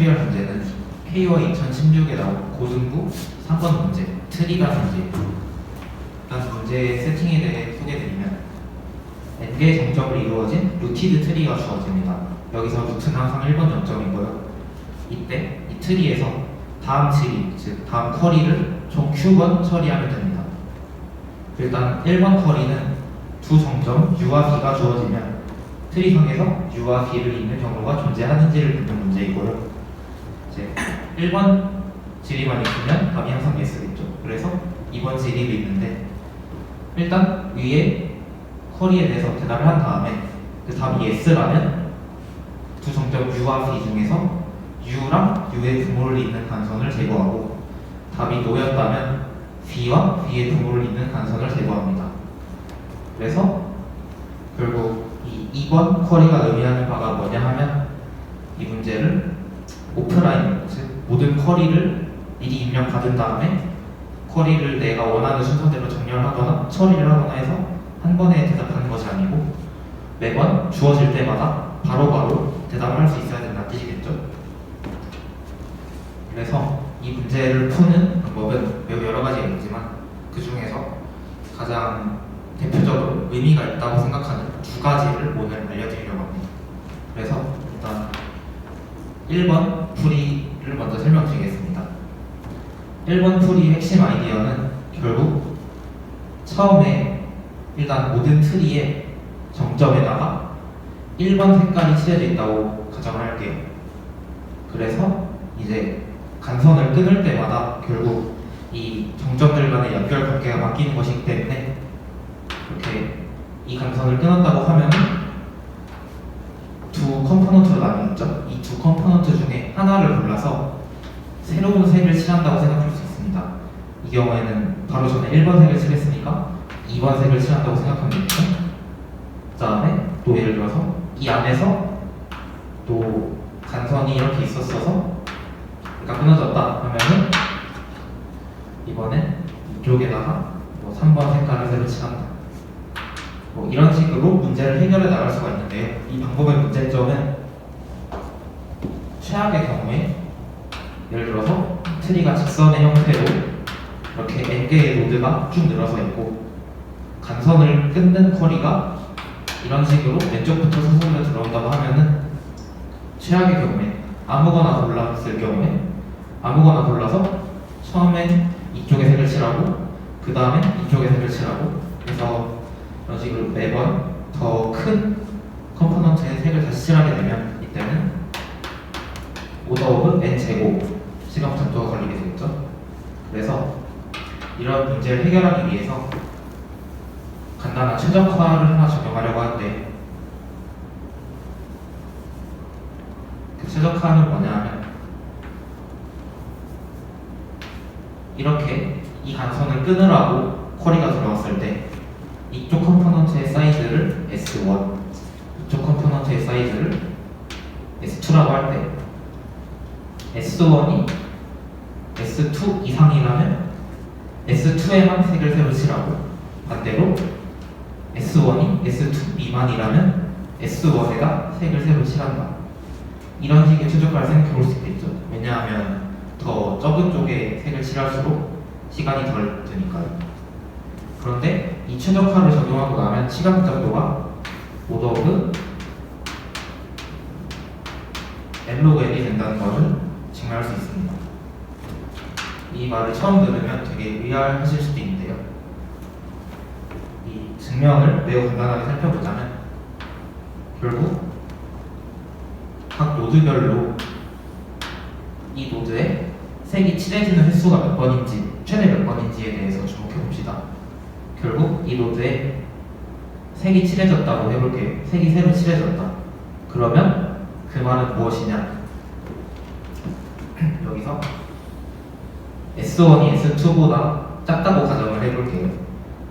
튜토리얼 문제는 K와 2016에 나온 고등부 3번 문제, 트리가 문제예요. 일단 문제의 세팅에 대해 소개드리면 n개의 정점으로 이루어진 루티드 트리가 주어집니다. 여기서 루트는 항상 1번 0점이고요. 이때 이 트리에서 다음 트리, 즉 다음 쿼리를 총 Q번 처리하면 됩니다. 일단 1번 쿼리는 두 정점 U와 B가 주어지면 트리상에서 U와 B를 잇는 경로가 존재하는지를 묻는 문제이고요. 이제 1번 지리만 있으면 답이 항상 예스겠죠. 그래서 2번 지리도 있는데 일단 위에 쿼리에 대해서 대답을 한 다음에 그 답이 예스라면 두 정점 U와 B 중에서 U랑 U의 부모를 잇는 간선을 제거하고 답이 노였다면 B와 B의 부모를 잇는 간선을 제거합니다. 그래서 결국 이 2번 쿼리가 의미하는 바가 뭐냐 하면 이 문제를 오프라인, 즉 모든 쿼리를 미리 입력받은 다음에 쿼리를 내가 원하는 순서대로 정렬하거나 처리를 하거나 해서 한 번에 대답하는 것이 아니고 매번 주어질 때마다 바로바로 대답을 할 수 있어야 된다는 뜻이겠죠. 그래서 이 문제를 푸는 방법은 매우 여러 가지가 있지만 그 중에서 가장 대표적으로 의미가 있다고 생각하는 두 가지를 오늘 알려드리려고 합니다. 그래서 일단 1번 풀이를 먼저 설명드리겠습니다. 1번 풀이의 핵심 아이디어는 결국 처음에 일단 모든 트리의 정점에다가 1번 색깔이 칠해져 있다고 가정을 할게요. 그래서 이제 간선을 끊을 때마다 결국 이 정점들 간의 연결 관계가 바뀌는 것이기 때문에 이렇게 이 간선을 끊었다고 하면 두 컴포넌트로 나뉘었죠. 이 두 컴포넌트 중에 하나를 골라서 새로운 색을 칠한다고 생각할 수 있습니다. 이 경우에는 바로 전에 1번 색을 칠했으니까 2번 색을 칠한다고 생각하면 되겠죠. 그 다음에 또 예를 들어서 이 안에서 또 간선이 이렇게 있었어서 그러니까 끊어졌다 하면은 이번엔 이쪽에다가 뭐 3번 색깔을 새로 칠한다. 뭐 이런 식으로 문제를 해결해 나갈 수가 있는데요. 이 방법의 문제점은 최악의 경우에 예를 들어서 트리가 직선의 형태로 이렇게 n개의 노드가 쭉 늘어서 있고 간선을 끊는 쿼리가 이런 식으로 왼쪽부터 순서대로 들어온다고 하면은 최악의 경우에 아무거나 골랐을 경우에 아무거나 골라서 처음엔 이쪽에 색을 칠하고 그 다음에 이쪽에 색을 칠하고 그래서 이런 식으로 매번 더 큰 컴포넌트의 색을 다시 칠하게 되면 이때는 오더 오브 n제곱 시간 속도가 걸리게 되겠죠. 그래서 이런 문제를 해결하기 위해서 간단한 최적화를 하나 적용하려고 하는데 그 최적화는 뭐냐 하면 이렇게 이 간선을 끊으라고 쿼리가 들어왔을 때 이쪽 컴포넌트의 사이즈를 S1 이쪽 컴포넌트의 사이즈를 S2라고 할 때 S1이 S2 이상이라면 S2에만 색을 새로 칠하고 반대로 S1이 S2 미만이라면 S1에다 색을 새로 칠한다. 이런 식의 최적화를 생각해 볼 수 있겠죠. 왜냐하면 더 적은 쪽에 색을 칠할수록 시간이 덜 드니까요. 그런데 이 최적화를 적용하고 나면 시간 정도가 오더 오브 nlog n이 된다는 것을 증명할 수 있습니다. 이 말을 처음 들으면 되게 의아하실 수도 있는데요. 이 증명을 매우 간단하게 살펴보자면 결국 각 노드별로 이 노드에 색이 칠해지는 횟수가 몇 번인지 최대 몇 번인지에 대해서 주목해 봅시다. 결국 이 노드에 색이 칠해졌다고 해볼게요. 색이 새로 칠해졌다. 그러면 그 말은 무엇이냐? 여기서 S1이 S2보다 작다고 가정을 해볼게요.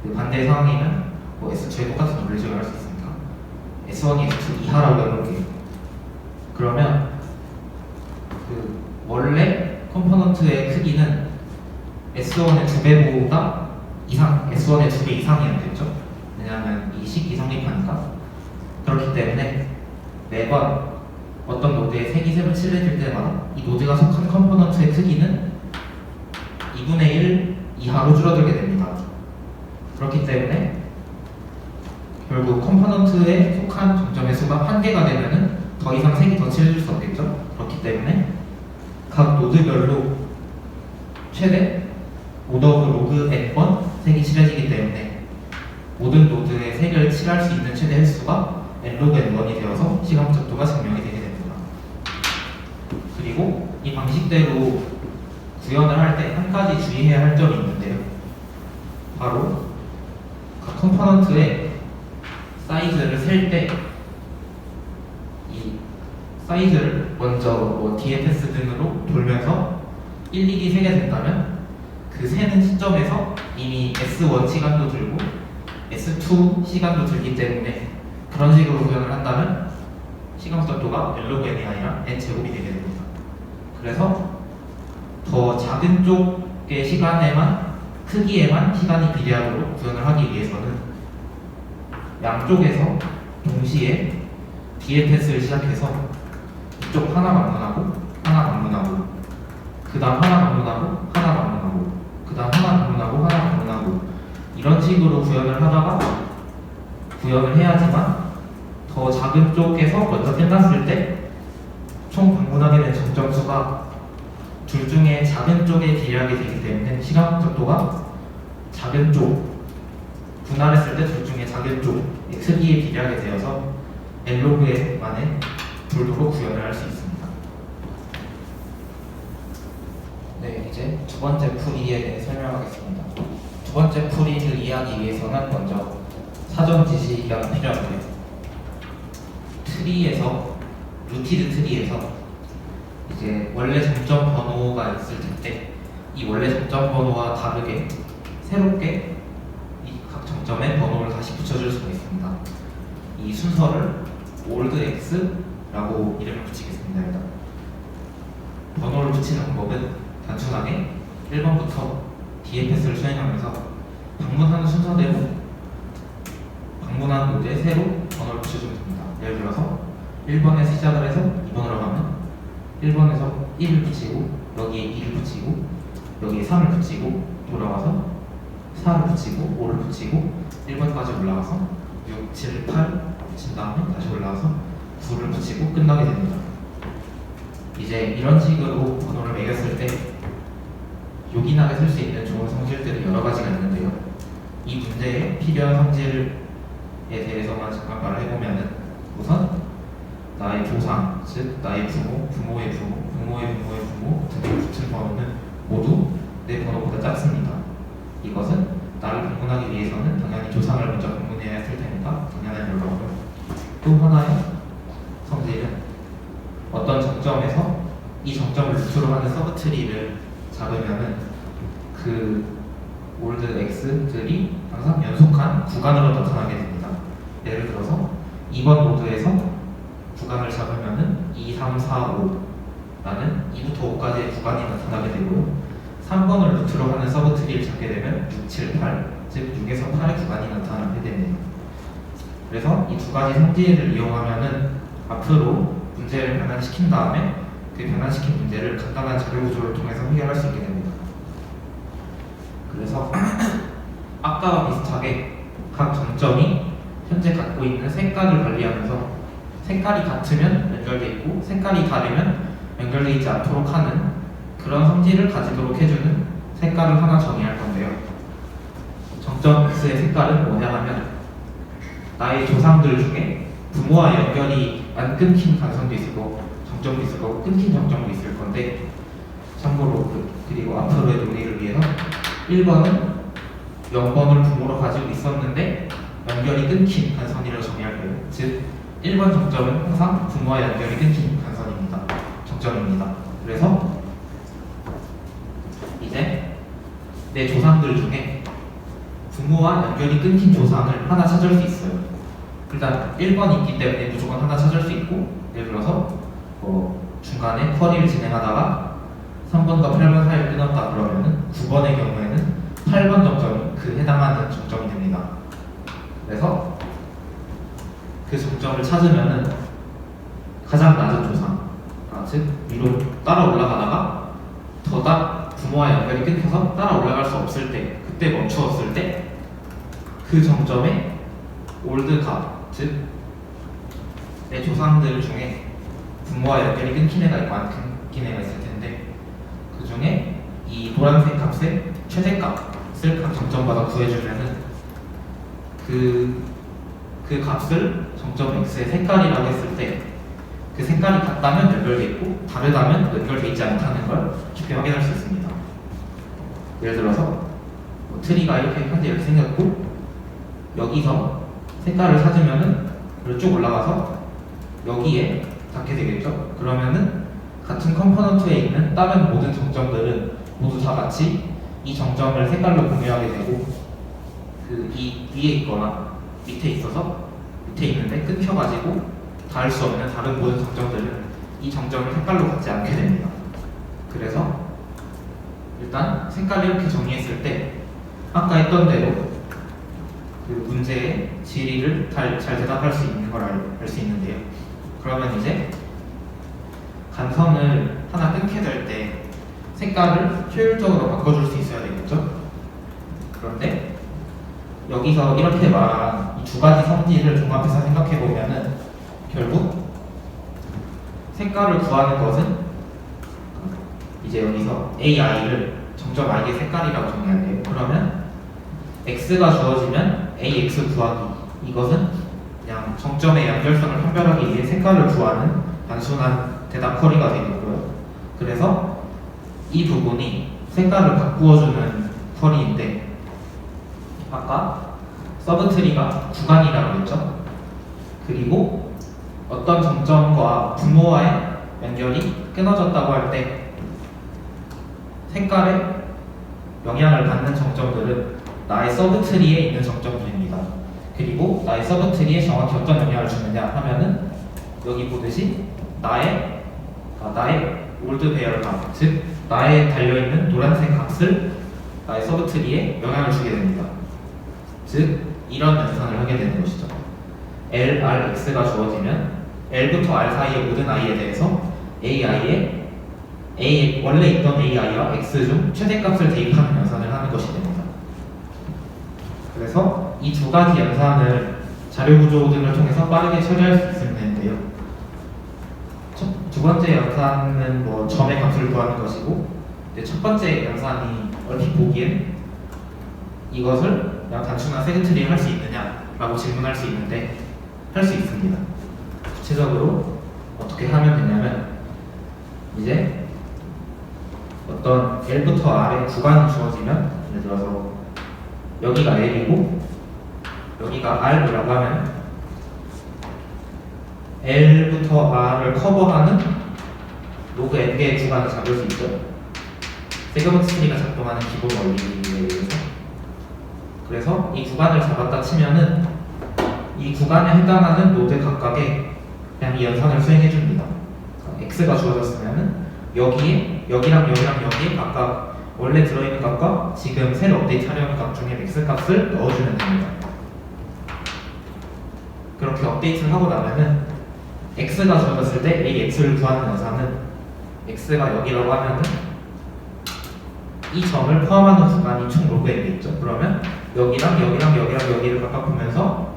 그 반대 상황이면 뭐 S2에 똑같은 노래를 적용할 수 있으니까 S1이 S2 이하라고 해볼게요. 그러면 그 원래 컴포넌트의 크기는 S1의 2배보다 이상, S1의 2배 이상이어야 되죠. 왜냐하면 이 식이 성립하니까. 그렇기 때문에 매번 어떤 노드에 색이 새로 칠해질 때마다 이 노드가 속한 컴포넌트의 크기는 2분의 1 이하로 줄어들게 됩니다. 그렇기 때문에 결국 컴포넌트에 속한 정점의 수가 한개가 되면은 더 이상 색이 더 칠해줄 수 없겠죠. 그렇기 때문에 각 노드별로 최대 오더 로그 n번 색이 칠해지기 때문에 모든 노드에 색을 칠할 수 있는 최대 횟수가 n 로그 n1이 되어서 시간 속도가 증명이 되게 됩니다. 그리고 이 방식대로 구현을 할 때 한 가지 주의해야 할 점이 있는데요. 바로 각 컴포넌트의 사이즈를 셀 때 이 사이즈를 먼저 DFS 등으로 돌면서 1, 2기 세게 된다면 그 세는 시점에서 이미 S1 시간도 들고 S2 시간도 들기 때문에 그런 식으로 구현을 한다면 시간 속도가 N 로그 n이 아니라 n 제곱이 되게 됩니다. 그래서 더 작은 쪽의 시간에만 크기에만 시간이 비례하도록 구현을 하기 위해서는 양쪽에서 동시에 DFS를 시작해서 이쪽 하나 방문하고 하나 방문하고 그 다음 하나 방문하고 하나 방문하고 그 다음 하나 방문하고 하나 방문하고 이런 식으로 구현을 하다가 구현을 해야지만 더 작은 쪽에서 먼저 끝났을 때 총 방문하게 된 정점 수가 둘 중에 작은 쪽에 비례하게 되기 때문에 시간 속도가 작은 쪽 분할했을 때 둘 중에 작은 쪽의 크기에 비례하게 되어서 n 로그 n만에 돌도로 구현을 할 수 있습니다. 네, 이제 두 번째 풀이에 대해 설명하겠습니다. 두 번째 풀이를 이해하기 위해서는 먼저 사전 지시가 필요한데요. 트리에서 루티드 트리에서 이제 원래 점점 번호가 있을 텐데 이 원래 점점 번호와 다르게 새롭게 이 각 점점에 번호를 다시 붙여줄 수가 있습니다. 이 순서를 old x라고 이름을 붙이겠습니다. 일단 번호를 붙이는 방법은 단순하게 1번부터 DFS를 수행하면서 방문하는 순서대로 방문한 노드에 새로 번호를 붙여주면 됩니다. 예를 들어서 1번에서 시작을 해서 2번으로 가면 1번에서 1을 붙이고 여기에 2를 붙이고 여기에 3을 붙이고 돌아와서 4를 붙이고 5를 붙이고 1번까지 올라가서 6, 7, 8 붙인 다음에 다시 올라와서 9를 붙이고 끝나게 됩니다. 이제 이런 식으로 번호를 매겼을 때 요긴하게 쓸 수 있는 좋은 성질들이 여러 가지가 있는데요. 이 문제에 필요한 성질에 대해서만 잠깐 말을 해보면은 우선 나의 조상, 즉 나의 부모, 부모의 부모, 부모의 부모의 부모 등을 붙인 번호는 모두 내 번호보다 작습니다. 이것은 나를 방문하기 위해서는 당연히 조상을 먼저 방문해야 했을 테니까 당연한 결과고요. 또 하나의 성질은 어떤 정점에서 이 정점을 루트로 하는 서브트리를 잡으면은 그 올드 x들이 항상 연속한 구간으로 나타나게 됩니다. 예를 들어서 2번 노드에서 구간을 잡으면은 2, 3, 4, 5 라는 2부터 5까지의 구간이 나타나게 되고요. 3번을 루트로 하는 서브트리를 잡게 되면 6, 7, 8, 즉 6에서 8의 구간이 나타나게 됩니다. 그래서 이 두 가지 성질을 이용하면은 앞으로 문제를 변환시킨 다음에 그 변환시킨 문제를 간단한 자료 구조를 통해서 해결할 수 있게 됩니다. 그래서 아까와 비슷하게 각 점점이 현재 갖고 있는 색깔을 관리하면서 색깔이 같으면 연결되어 있고 색깔이 다르면 연결되어 있지 않도록 하는 그런 성질을 가지도록 해주는 색깔을 하나 정의할 건데요. 정점 X의 색깔은 뭐냐 하면 나의 조상들 중에 부모와 연결이 안 끊긴 가능성도 있을 거고 정점도 있을 거고 끊긴 정점도 있을 건데 참고로 그리고 앞으로의 논의를 위해서 1번은 0번을 부모로 가지고 있었는데 연결이 끊긴 간선이라고 정의할 거예요. 즉 1번 정점은 항상 부모와 연결이 끊긴 간선입니다. 정점입니다. 그래서 이제 내 조상들 중에 부모와 연결이 끊긴 조상을 하나 찾을 수 있어요. 일단 1번이 있기 때문에 무조건 하나 찾을 수 있고 예를 들어서 중간에 쿼리를 진행하다가 3번과 8번 사이를 끊었다 그러면은 9번의 경우에는 8번 정점이 그 해당하는 정점이 됩니다. 그래서 그 정점을 찾으면은 가장 낮은 조상 없을 때, 그때 멈추었을 때 그 정점에 올드 값, 즉 내 조상들 중에 부모와 연결이 끊긴 애가 있고 안 끊긴 애가 있을 텐데 그 중에 이 노란색 값의 최대값을 각 정점마다 구해주면은 그 값을 정점 x의 색깔이라고 했을 때 그 색깔이 같다면 연결돼 있고 다르다면 연결돼 있지 않다는 걸 쉽게 확인할 수 있습니다. 예를 들어서 뭐 트리가 이렇게 현재 이렇게 생겼고 여기서 색깔을 찾으면은 쭉 올라가서 여기에 닿게 되겠죠. 그러면은 같은 컴포넌트에 있는 다른 모든 정점들은 모두 다 같이 이 정점을 색깔로 공유하게 되고 이 위에 있거나 밑에 있어서 밑에 있는데 끊겨가지고 닿을 수 없는 다른 모든 정점들은 이 정점을 색깔로 갖지 않게 됩니다. 그래서 일단 색깔을 이렇게 정리했을 때 아까 했던 대로 그 문제의 질의를 잘 대답할 수 있는 걸 알 수 있는데요. 그러면 이제 간선을 하나 끊게 될 때 색깔을 효율적으로 바꿔줄 수 있어야 되겠죠? 그런데 여기서 이렇게 말한 이 두 가지 성질을 종합해서 생각해 보면은 결국 색깔을 구하는 것은 이제 여기서 AI를 정점 I의 색깔이라고 정의할게요. 그러면 X가 주어지면 AX 구하기, 이것은 그냥 정점의 연결성을 판별하기 위해 색깔을 구하는 단순한 대답 커리가 되겠고요. 그래서 이 부분이 색깔을 바꾸어주는 커리인데 아까 서브트리가 구간이라고 했죠. 그리고 어떤 정점과 부모와의 연결이 끊어졌다고 할 때 색깔에 영향을 받는 정점들은 나의 서브트리에 있는 정점들입니다. 그리고 나의 서브트리에 정확히 어떤 영향을 주느냐 하면은 여기 보듯이 나의 올드 배열 값, 즉 나의 달려있는 노란색 값을 나의 서브트리에 영향을 주게 됩니다. 즉 이런 연산을 하게 되는 것이죠. L, R, X가 주어지면 L부터 R 사이의 모든 I에 대해서 원래 있던 AI와 X 중 최대값을 대입하는 연산을 하는 것이 됩니다. 그래서 이 두 가지 연산을 자료구조 등을 통해서 빠르게 처리할 수 있는데요. 두 번째 연산은 뭐 점의 값을 구하는 것이고 첫 번째 연산이 얼핏 보기엔 이것을 그냥 단순한 세그트리를 할 수 있느냐라고 질문할 수 있는데 할 수 있습니다. 구체적으로 어떻게 하면 되냐면 이제 어떤 L부터 R의 구간이 주어지면 예를 들어서 여기가 L이고 여기가 R이라고 하면 L부터 R을 커버하는 로그 N개의 구간을 잡을 수 있죠. 세그먼트 트리가 작동하는 기본 원리에 의해서. 그래서 이 구간을 잡았다 치면은 이 구간에 해당하는 노드 각각에 그냥 이 연산을 수행해 줍니다. X가 주어졌으면은 여기에 여기랑 여기에 각각 원래 들어있는 값과 지금 새로 업데이트하려는 값 중에 X 값을 넣어주면 됩니다. 그렇게 업데이트를 하고 나면은 X가 주어졌을 때 AX를 구하는 연산은 X가 여기라고 하면은 이 점을 포함하는 구간이 총 로그 N이겠죠. 그러면 여기랑 여기를 각각 보면서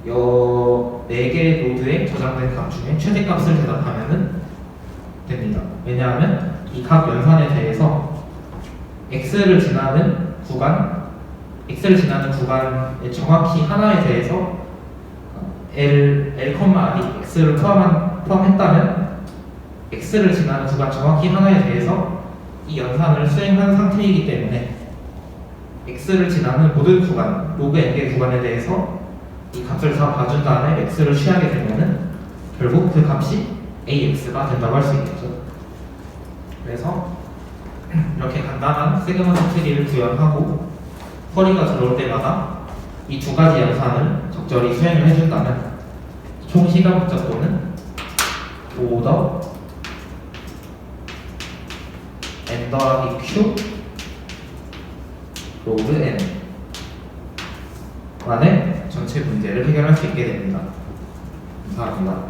요 4개의 노드에 저장된 값 중에 최대값을 대답하면 됩니다. 왜냐하면 이 각 연산에 대해서 x를 지나는 구간에 정확히 하나에 대해서 L, R이 x를 포함했다면 x를 지나는 구간 정확히 하나에 대해서 이 연산을 수행한 상태이기 때문에 x를 지나는 모든 구간, 로그 n개 구간에 대해서 이 값을 다 봐준 다음에 x를 취하게 되면은 결국 그 값이 AX가 된다고 할 수 있겠죠. 그래서 이렇게 간단한 세그먼트 트리를 구현하고 쿼리가 들어올 때마다 이 두 가지 연산을 적절히 수행을 해준다면 총 시간 복잡도는 오더 n 더하기 q 로그 n 만의 전체 문제를 해결할 수 있게 됩니다. 감사합니다.